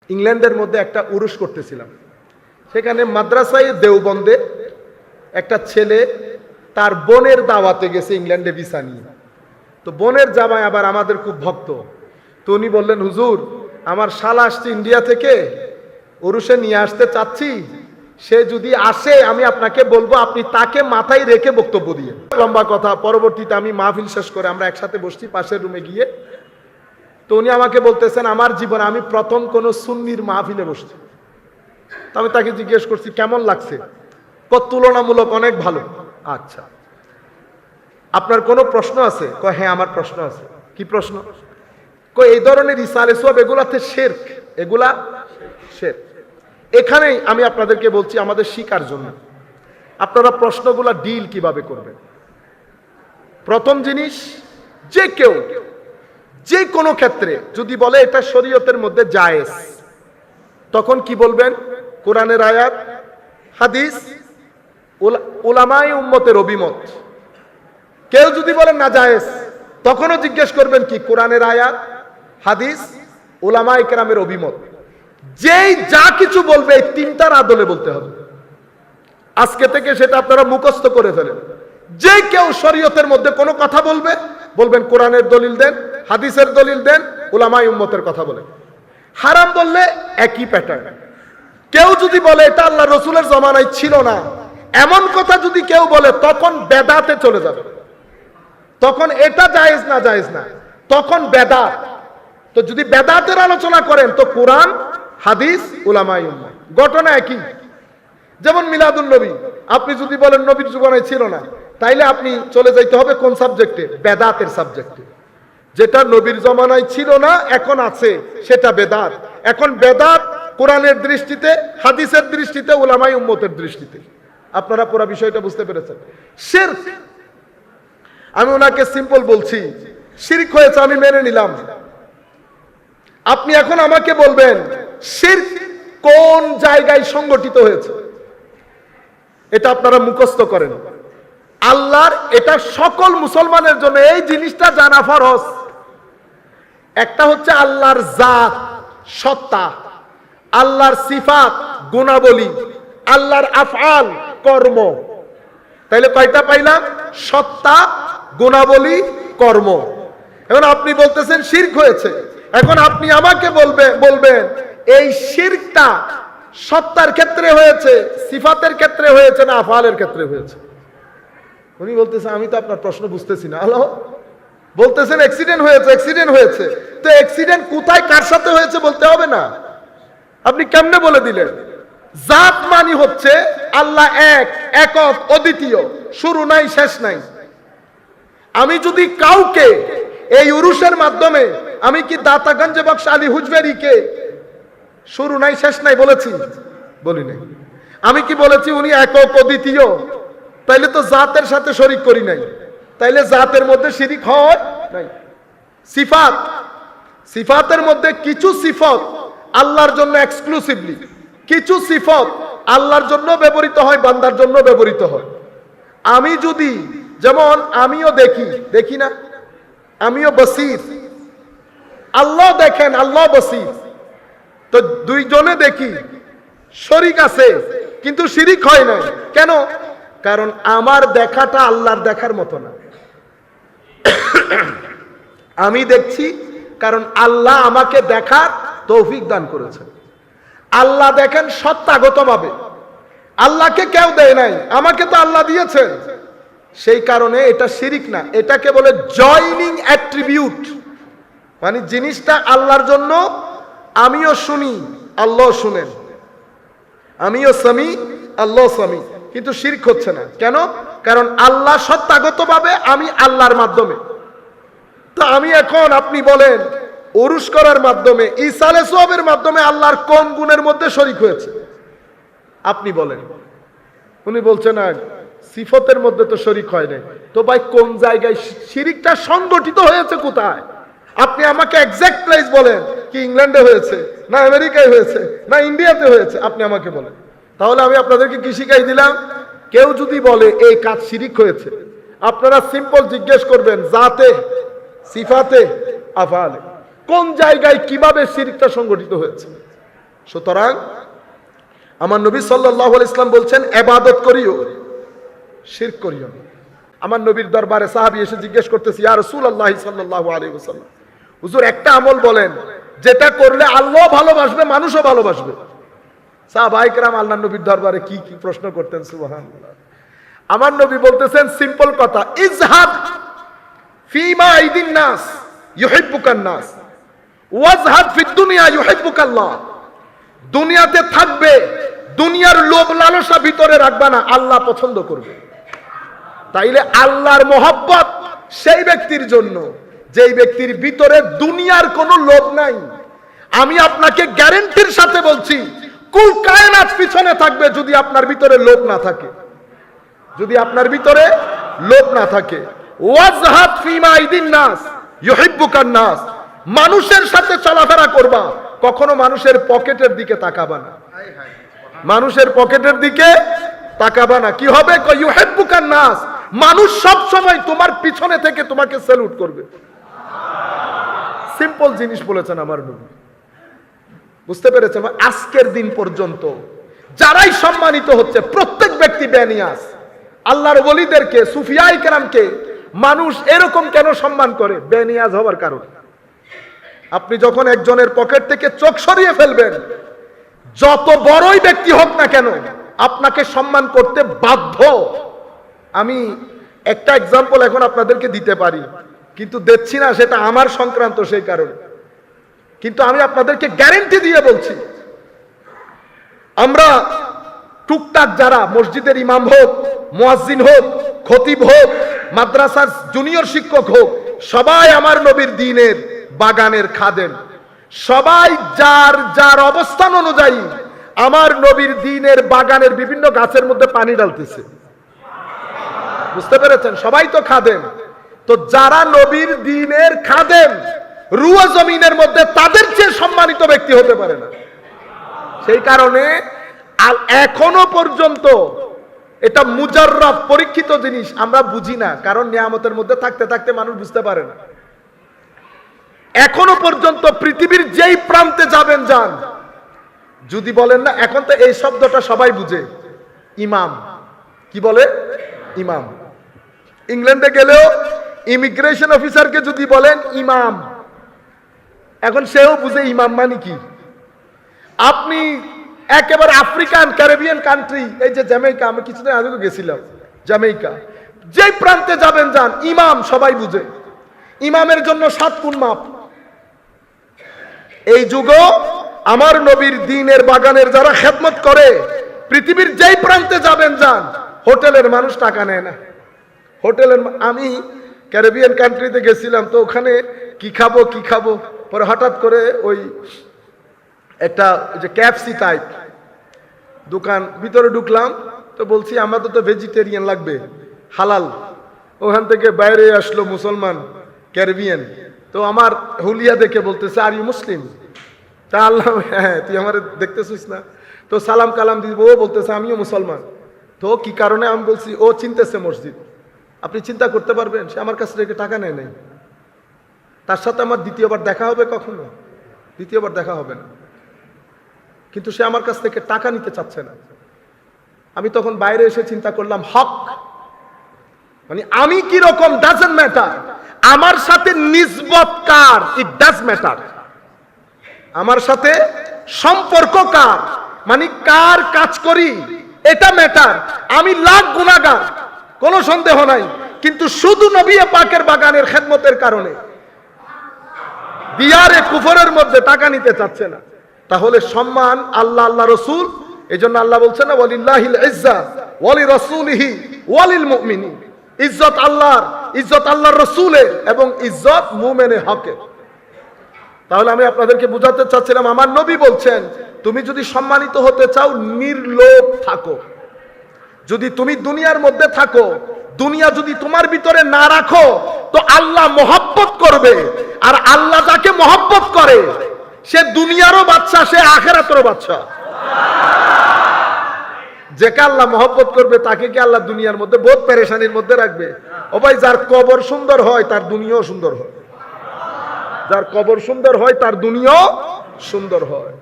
ইংল্যান্ডের মধ্যে একটা উরুস করতেছিলাম। সেখানে মাদ্রাসায় দেওবন্দে একটা ছেলে তার বোনের দাওয়াতে গেছে ইংল্যান্ডে ভিসা নিয়ে। তো বোনের জামাই আবার আমাদের খুব ভক্ত। তো উনি বললেন, হুজুর আমার শালা আসছে ইন্ডিয়া থেকে, উরুসে নিয়ে আসতে চাচ্ছি, সে যদি আসে আমি আপনাকে বলবো, আপনি তাকে মাথায় রেখে বক্তব্য দিয়ে। লম্বা কথা। পরবর্তীতে আমি মাহফিল শেষ করে আমরা একসাথে বসছি পাশের রুমে গিয়ে। তো উনি আমাকে বলতেছেন, আমার জীবনে আমি প্রথম কোন সুন্নির মাহফিলে বসছি। তো আমি তাকে জিজ্ঞেস করছি কেমন লাগছে। তুলনামূলক অনেক ভালো। আচ্ছা, আপনার কোনো প্রশ্ন আছে? হ্যাঁ আমার প্রশ্ন আছে। কি প্রশ্ন? এই ধরনের ইসালে সব এগুলাতে শিরক, এগুলা শিরক। এখানেই আমি আপনাদেরকে বলছি আমাদের শিকার জন্য আপনারা প্রশ্নগুলা ডিল কিভাবে করবেন। প্রথম জিনিস, যে কেউ যে কোনো ক্ষেত্রে যদি বলে এটা শরীয়তের মধ্যে জায়েজ, তখন কি বলবেন? কোরআনের আয়াত, হাদিস, উলামায়ে উম্মতের অভিমত। কেউ যদি বলে না জায়েজ, তখনও জিজ্ঞেস করবেন কি? কোরআনের আয়াত, হাদিস, উলামায়ে কেরামের অভিমত। যেই যা কিছু বলবে এই তিনটার আদলে বলতে হবে। আজকে থেকে সেটা আপনারা মুখস্থ করে ফেলেন। যে কেউ শরীয়তের মধ্যে কোনো কথা বলবে, বলবেন কোরআনের দলিল দেন, হাদিসের দলিল দেন, উলামায়ে উম্মতের কথা বলেন। হারাম বললে একই প্যাটার্ন। কেউ যদি বলে এটা আল্লাহ রসুলের জমানায় ছিল না, এমন কথা যদি কেউ বলে, তখন বেদাতে চলে যাবে। তখন এটা জায়েজ না, জায়েজ না, তখন বেদাত। তো যদি বেদাতের আলোচনা করেন তো কোরআন, হাদিস, উলামায়ে উম্মত, ঘটনা একই। যেমন মিলাদুন নবী, আপনি যদি বলেন নবীর জীবনে ছিল না, তাইলে আপনি চলে যাইতে হবে কোন সাবজেক্টে? বেদাতের সাবজেক্টে। যেটা নবীর জমানায় ছিল না এখন আছে, সেটা বেদাত। এখন বেদাত কোরআনের দৃষ্টিতে, হাদিসের দৃষ্টিতে, উলামায়ে উম্মতের দৃষ্টিতে। আপনারা পুরো বিষয়টা বুঝতে পেরেছেন? শিরক, আমি ওনাকে সিম্পল বলছি, শিরক হয়েছে, আমি মেনে নিলাম। আপনি এখন আমাকে বলবেন শিরক কোন জায়গায় সংগঠিত হয়েছে, এটা আপনারা মুখস্থ করেন। আল্লাহর, এটা সকল মুসলমানের জন্য এই জিনিসটা জানা ফরজ। একটা হচ্ছে আল্লাহর জাত, সত্তা, আল্লাহর সিফাত, গুণাবলী, আল্লাহর আফআল, কর্ম। তাইলে কয়টা পাইলাম? সত্তা, গুণাবলী, কর্ম। এখন আপনি বলতেছেন শিরক হয়েছে। এখন আপনি আমাকে বলবেন এই শিরকটা সত্তার ক্ষেত্রে হয়েছে, সিফাতের ক্ষেত্রে হয়েছে, না আফআলের ক্ষেত্রে হয়েছে? উনি বলতেছেন আমি তো আপনার প্রশ্ন বুঝতেছি না। আল্লাহ বলতেছেন অ্যাক্সিডেন্ট হয়েছে, অ্যাক্সিডেন্ট হয়েছে। তো অ্যাক্সিডেন্ট কোথায় কার সাথে হয়েছে বলতে হবে না? আপনি কেমনে বলে দিলেন? জাত মানি হচ্ছে আল্লাহ এক, একক, অদ্বিতীয়, শুরু নাই শেষ নাই। আমি যদি কাউকে এই উরুসের মাধ্যমে, আমি কি দাতাগঞ্জে বক্স আলী হুজবেরিকে শুরু নাই শেষ নাই বলেছি? বলি নাই। আমি কি বলেছি উনি একক, অদ্বিতীয়? তাইলে তো জাতের সাথে শরীক করি নাই। তাইলে জাতের মধ্যে শিরিক হয় নাই। সিফাত, সিফাতের মধ্যে কিছু সিফত আল্লাহর জন্য এক্সক্লুসিভলি, কিছু সিফত আল্লাহর জন্য ব্যবহৃত হয়, বান্দার জন্য ব্যবহৃত হয়। আমি যদি, যেমন আমিও দেখি, দেখি না? আমিও বসির, আল্লাহ দেখেন, আল্লাহ বসির। তো দুইজনে দেখি, শরীক আছে কিন্তু শিরিক হয় না। কেন? কারণ আমার দেখাটা আল্লাহর দেখার মতো না। আমি দেখছি কারণ আল্লাহ আমাকে দেখার তৌফিক দান করেছেন। আল্লাহ দেখেন সত্তাগতভাবে, আল্লাহকে কেউ দেয় নাই, আমাকে তো আল্লাহ দিয়েছেন। সেই কারণে এটা শিরিক না, এটাকে বলে জয়নিং অ্যাট্রিবিউট। মানে জিনিসটা আল্লাহর জন্য, আমিও শুনি, আল্লাহ শুনেন, আমিও সামি, আল্লাহ সামি, কিন্তু শিরক হচ্ছে না। কেন? কারণ আল্লাহ সত্তাগতভাবে, আমি আল্লাহর মাধ্যমে। তো আমি এখন, আপনি বলেন উরুস করার মাধ্যমে, ইসালে সোয়াবের মাধ্যমে আল্লাহর কোন গুণের মধ্যে শরীক হয়েছে? আপনি বলেন। উনি বলছেন না, সিফতের মধ্যে তো শরীক হয় নাই। তো ভাই কোন জায়গায় শিরিকটা সংগঠিত হয়েছে, কোথায়? আপনি আমাকে এক্সাক্ট প্লেস বলেন। কি ইংল্যান্ডে হয়েছে, না আমেরিকায় হয়েছে, না ইন্ডিয়াতে হয়েছে? আপনি আমাকে বলেন। তাহলে আমি আপনাদেরকে কি শিখাই দিলাম? কেউ যদি বলে এই কাজ শিরিক হয়েছে, আপনারা সিম্পল জিজ্ঞেস করবেন জাতে, সিফাতে, আফআলে কোন জায়গায় কিভাবে শিরকটা সংগঠিত হয়েছে। সুতরাং আমার নবী সাল্লাল্লাহু আলাইহি ওয়াসাল্লাম বলছেন ইবাদত করিও, শিরক করিও না। আমার নবীর দরবারে সাহাবী এসে জিজ্ঞেস করতেছে, ইয়া রাসূলুল্লাহ সাল্লাল্লাহু আলাইহি ওয়াসাল্লাম, হুজুর একটা আমল বলেন যেটা করলে আল্লাহ ভালোবাসবে, মানুষও ভালোবাসবে। সাহাবায়ে কেরাম আল্লাহর নবীর দরবারে কি কি প্রশ্ন করতেন, সুবহানাল্লাহ। আমার নবী বলতেছেন সিম্পল কথা, ইজহাদ ফিমা আইদিন নাস ইউহিব্বুকান নাস ওয়াজহাদ ফিদ দুনিয়া ইউহিব্বুকাল্লাহ। দুনিয়াতে থাকবে, দুনিয়ার লোভ লালসা ভিতরে রাখবা না, আল্লাহ পছন্দ করবে। তাইলে আল্লাহর মহব্বত সেই ব্যক্তির জন্য যেই ব্যক্তির ভিতরে দুনিয়ার কোনো লোভ নাই। আমি আপনাকে গ্যারান্টির সাথে বলছি, কুল কায়নাত পিছনে থাকবে যদি আপনার ভিতরে লোভ না থাকে, যদি আপনার ভিতরে লোভ না থাকে। ওয়াজহাদ ফিমা আইদিন নাস ইউহিব্বুকান নাস, মানুষের সাথে চলাফেরা করবা, কখনো মানুষের পকেটের দিকে তাকাবা না, মানুষের পকেটের দিকে তাকাবা না। কি হবে? ইউহিব্বুকান নাস, মানুষ সব সময় তোমার পিছনে থেকে তোমাকে স্যালুট করবে। সিম্পল জিনিস বলেছেন আমার নবী, বুঝতে পেরেছেন? আজকের দিন পর্যন্ত যারাই সম্মানিত হচ্ছে, প্রত্যেক ব্যক্তি বেনিয়াস, আল্লাহর ওলিদেরকে, সুফিয়ায়ে কেরামকে মানুষ এরকম কেন সম্মান করে? বেনিয়াজ হওয়ার কারণে। আপনি যখন একজনের পকেট থেকে চোখ সরিয়ে ফেলবেন, যত বড়ই ব্যক্তি হোক না কেন আপনাকে সম্মান করতে বাধ্য। আমি একটা এক্সাম্পল এখন আপনাদেরকে দিতে পারি, কিন্তু দিচ্ছি না, সেটা আমার সংক্রান্ত, সেই কারণে। কিন্তু আমি আপনাদেরকে গ্যারান্টি দিয়ে বলছি, আমরা টুকটাক যারা মসজিদের ইমাম হোক, মুয়াজ্জিন হোক, খতিব হোক, মাদ্রাসার জুনিয়র শিক্ষক হোক, সবাই আমার নবীর দ্বীনের বাগানের খাদেম। সবাই যার যার অবস্থান অনুযায়ী আমার নবীর দ্বীনের বাগানের বিভিন্ন গাছের মধ্যে পানি ঢালতেছে। বুঝতে পেরেছেন? সবাই তো খাদেম। তো যারা নবীর দ্বীনের খাদেম, রুয়া জমিনের মধ্যে তাদের চেয়ে সম্মানিত ব্যক্তি হতে পারে না। সেই কারণে এখনো পর্যন্ত এটা মুজাররব, পরীক্ষিত জিনিস, আমরা বুঝি না, কারণ নিয়ামতের মধ্যে থাকতে থাকতে মানুষ বুঝতে পারে না। এখনো পর্যন্ত পৃথিবীর যেই প্রান্তে যাবেন যান, যদি বলেন না, এখন তো এই শব্দটা সবাই বুঝে, ইমাম। কি বলে? ইমাম। ইংল্যান্ডে গেলেও ইমিগ্রেশন অফিসারকে যদি বলেন ইমাম, এখন সেও বুঝে ইমাম মানে কি। আপনি একেবারে আফ্রিকান ক্যারিবিয়ান কান্ট্রি, এই যে জ্যামাইকা, আমি কিছুদিন আগে গেছিলাম জ্যামাইকা, যেই প্রান্তে যাবেন যান, ইমাম সবাই বুঝে। ইমামের জন্য 7 গুণ মাপ। এই যুগে আমার নবীর দ্বীনের বাগানের যারা খেদমত করে, পৃথিবীর যেই প্রান্তে যাবেন যান, হোটেলের মানুষ টাকা নেয় না। হোটেলের, আমি ক্যারিবিয়ান কান্ট্রিতে গেছিলাম, তো ওখানে কি খাবো কি খাবো, পরে হঠাৎ করে ওই একটা যে ক্যাপসি টাইপ দোকান, ভিতরে ঢুকলাম, তো বলছি আমাদের তো ভেজিটেরিয়ান লাগবে, হালাল। ওখান থেকে বাইরে আসলো মুসলমান ক্যারিবিয়ান, তো আমার হুলিয়া দেখে বলতেছে, আর ইউ মুসলিম? তা আল্লাহ, হ্যাঁ, তুই আমার দেখতেছিস না? তো সালাম কালাম দিব, ও বলতেছে আমিও মুসলমান। তো কি কারণে? আমি বলছি, ও চিনতেছে মসজিদ। আপনি চিন্তা করতে পারবেন, সে আমার কাছ থেকে টাকা নেয় নাই। তার সাথে আমার দ্বিতীয়বার দেখা হবে কখনো? দ্বিতীয়বার দেখা হবে না। কিন্তু সে আমার কাছ থেকে টাকা নিতে চাচ্ছে না। আমি তখন বাইরে এসে চিন্তা করলাম, হক মানে আমি কি রকম ডাজন্ট ম্যাটার, আমার সাথে নিসবত কার, ইট ডাজ ম্যাটার। আমার সাথে সম্পর্ক কার, মানে কার কাজ করি, এটা ম্যাটার। আমি লাখ গুনাহগার, কোনো সন্দেহ নাই, কিন্তু শুধু নবী পাকের বাগানের খেদমতের কারণে দিয়ারে কুফরের মধ্যে টাকা নিতে চাচ্ছে না। তাহলে সম্মান আল্লাহ, আল্লাহ রসুল। এই জন্য আল্লাহ বলছেন না, ওয়ালিল্লাহিল ইজ্জা ওয়ালি রাসূলিহি ওয়ালিল মুমিনিন। ইজ্জত আল্লাহর, ইজ্জত আল্লাহর রসুলের, এবং ইজ্জত মুমিনের হকের। তাহলে আমি আপনাদেরকে বুঝাতে চাচ্ছিলাম, আমার নবী বলছেন, তুমি যদি সম্মানিত হতে চাও, নির্লোভ থাকো। যদি তুমি দুনিয়ার মধ্যে থাকো, দুনিয়া যদি তোমার ভিতরে না রাখো, তো আল্লাহ মহব্বত করবে। আর আল্লাহ যাকে মহব্বত করে, সে দুনিয়ারও বাদশা, সে আখিরাতেরও বাদশা। যাকে আল্লাহ মহব্বত করবে, তাকে কি আল্লাহ দুনিয়ার মধ্যে বহুত পেরেশানির মধ্যে রাখবে? ও ভাই, যার কবর সুন্দর হয় তার দুনিয়াও সুন্দর হয়। যার কবর সুন্দর হয় তার দুনিয়াও সুন্দর হয়।